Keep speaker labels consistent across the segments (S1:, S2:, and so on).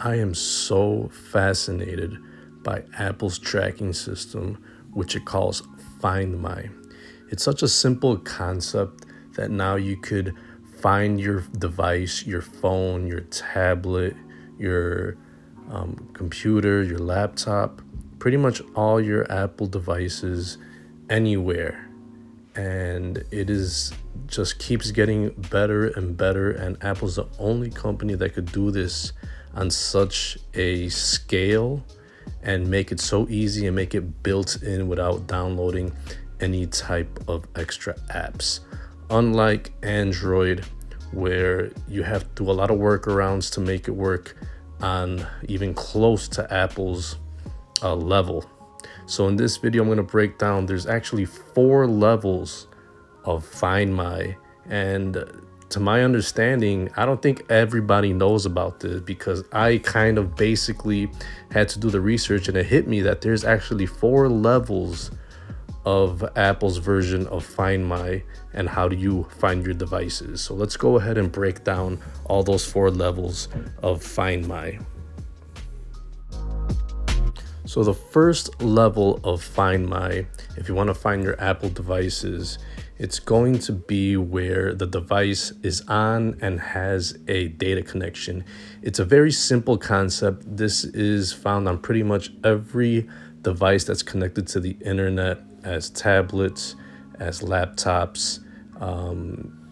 S1: I am so fascinated by Apple's tracking system, which it calls Find My. It's such a simple concept that now you could find your device, your phone, your tablet, your computer, your laptop, pretty much all your Apple devices anywhere. And it is just keeps getting better and better, and Apple's the only company that could do this on such a scale and make it so easy and make it built in without downloading any type of extra apps, unlike Android, where you have to do a lot of workarounds to make it work on even close to Apple's level. So in this video, I'm going to break down, there's actually 4 levels of Find My. And to my understanding, I don't think everybody knows about this, because I kind of basically had to do the research, and it hit me that there's actually 4 levels of Apple's version of Find My and how do you find your devices. So let's go ahead and break down all those 4 levels of Find My. So the first level of Find My, if you want to find your Apple devices, it's going to be where the device is on and has a data connection. It's a very simple concept. This is found on pretty much every device that's connected to the internet, as tablets, as laptops.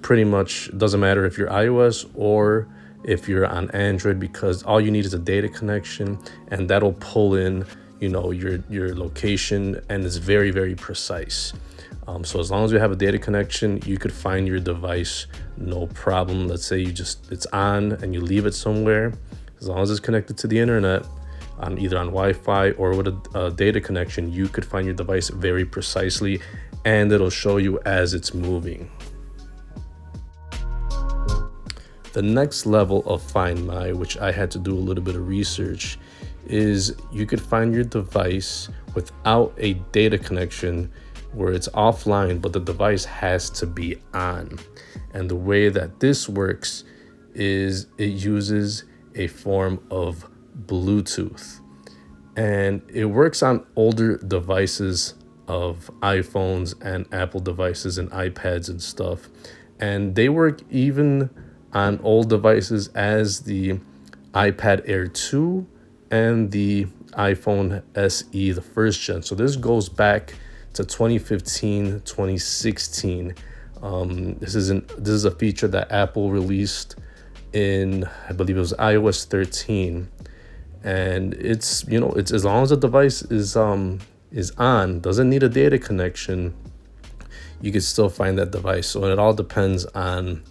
S1: Pretty much doesn't matter if you're iOS or if you're on Android, because all you need is a data connection, and that'll pull in your location, and it's very, very precise. So as long as you have a data connection, you could find your device no problem. Let's say it's on and you leave it somewhere, as long as it's connected to the internet, on either on Wi-Fi or with a data connection, you could find your device very precisely, and it'll show you as it's moving. The next level of Find My, which I had to do a little bit of research, is you could find your device without a data connection, where it's offline, but the device has to be on. And the way that this works is it uses a form of Bluetooth. And it works on older devices of iPhones and Apple devices and iPads and stuff. And they work even on old devices as the iPad Air 2 and the iPhone SE, the first gen. So this goes back to 2015, 2016. This is a feature that Apple released in, I believe it was iOS 13. And it's as long as the device is on, doesn't need a data connection, you can still find that device. So it all depends on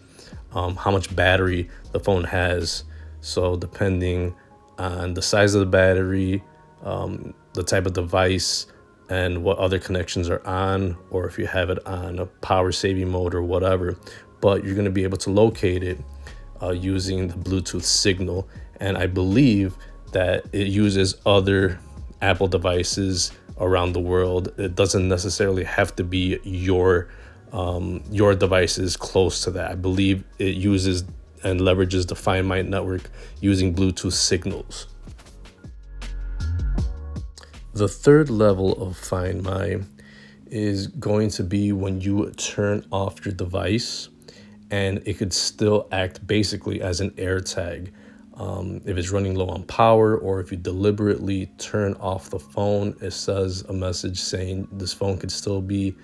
S1: how much battery the phone has. So depending on the size of the battery, the type of device, and what other connections are on, or if you have it on a power saving mode or whatever, but you're going to be able to locate it using the Bluetooth signal. And I believe that it uses other Apple devices around the world. It doesn't necessarily have to be your devices close to that. I believe it uses and leverages the Find My network using Bluetooth signals. The third level of Find My is going to be when you turn off your device, and it could still act basically as an AirTag. If it's running low on power, or if you deliberately turn off the phone, it says a message saying this phone could still be,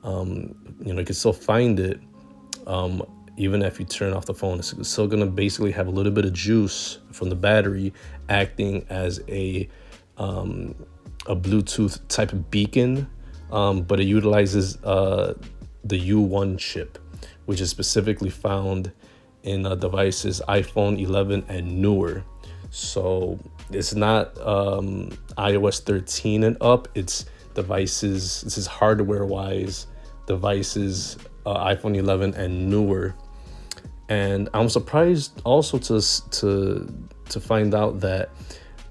S1: it could still find it. Even if you turn off the phone, it's still going to basically have a little bit of juice from the battery acting as a Bluetooth type of beacon, but it utilizes the U1 chip, which is specifically found in devices iPhone 11 and newer. So it's not iOS 13 and up. It's devices, this is hardware-wise, devices iPhone 11 and newer. And I'm surprised also to find out that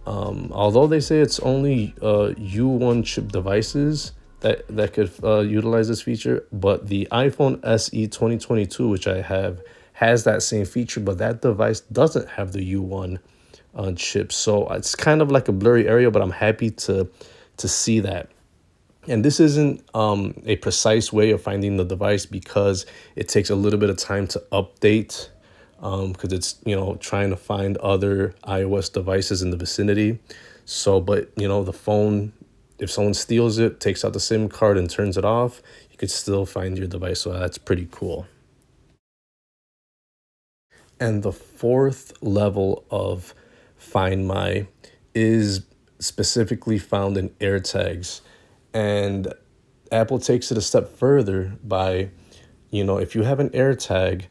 S1: although they say it's only U1 chip devices that could utilize this feature, but the iPhone SE 2022, which I have, has that same feature, but that device doesn't have the U1 chip. So it's kind of like a blurry area, but I'm happy to see that. And this isn't a precise way of finding the device because it takes a little bit of time to update because it's, trying to find other iOS devices in the vicinity. So, but, the phone, if someone steals it, takes out the SIM card and turns it off, you could still find your device. So that's pretty cool. And the fourth level of Find My is specifically found in AirTags. And Apple takes it a step further by, if you have an AirTag,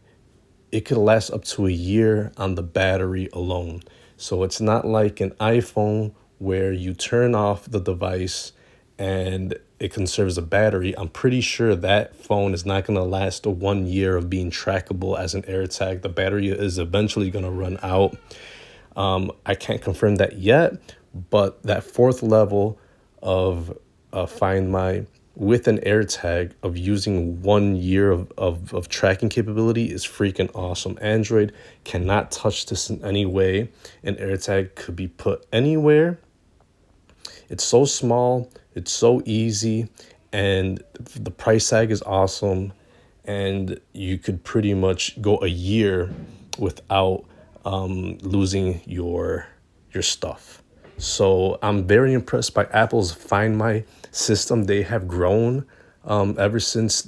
S1: it could last up to a year on the battery alone. So it's not like an iPhone where you turn off the device and it conserves the battery. I'm pretty sure that phone is not going to last 1 year of being trackable as an AirTag. The battery is eventually going to run out. I can't confirm that yet, but that fourth level of Find My with an AirTag of using 1 year of tracking capability is freaking awesome. Android cannot touch this in any way. An AirTag could be put anywhere. It's so small, it's so easy, and the price tag is awesome. And you could pretty much go a year without losing your stuff. So I'm very impressed by Apple's Find My system. They have grown ever since,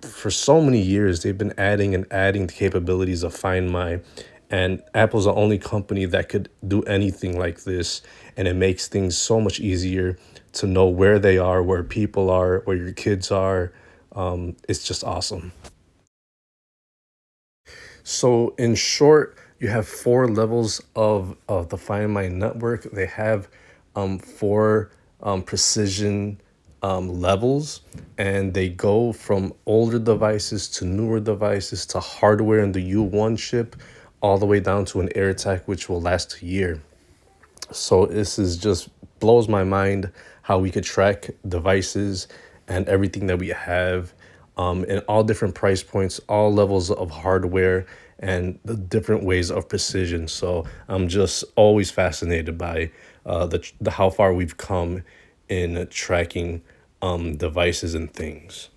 S1: for so many years, they've been adding and adding the capabilities of Find My. And Apple's the only company that could do anything like this. And it makes things so much easier to know where they are, where people are, where your kids are. It's just awesome. So, in short, you have four levels of the Find My network. They have four precision levels, and they go from older devices to newer devices to hardware in the U1 chip, all the way down to an AirTag, which will last a year. So this is just blows my mind how we could track devices and everything that we have in all different price points, all levels of hardware, and the different ways of precision. So I'm just always fascinated by the how far we've come in tracking devices and things.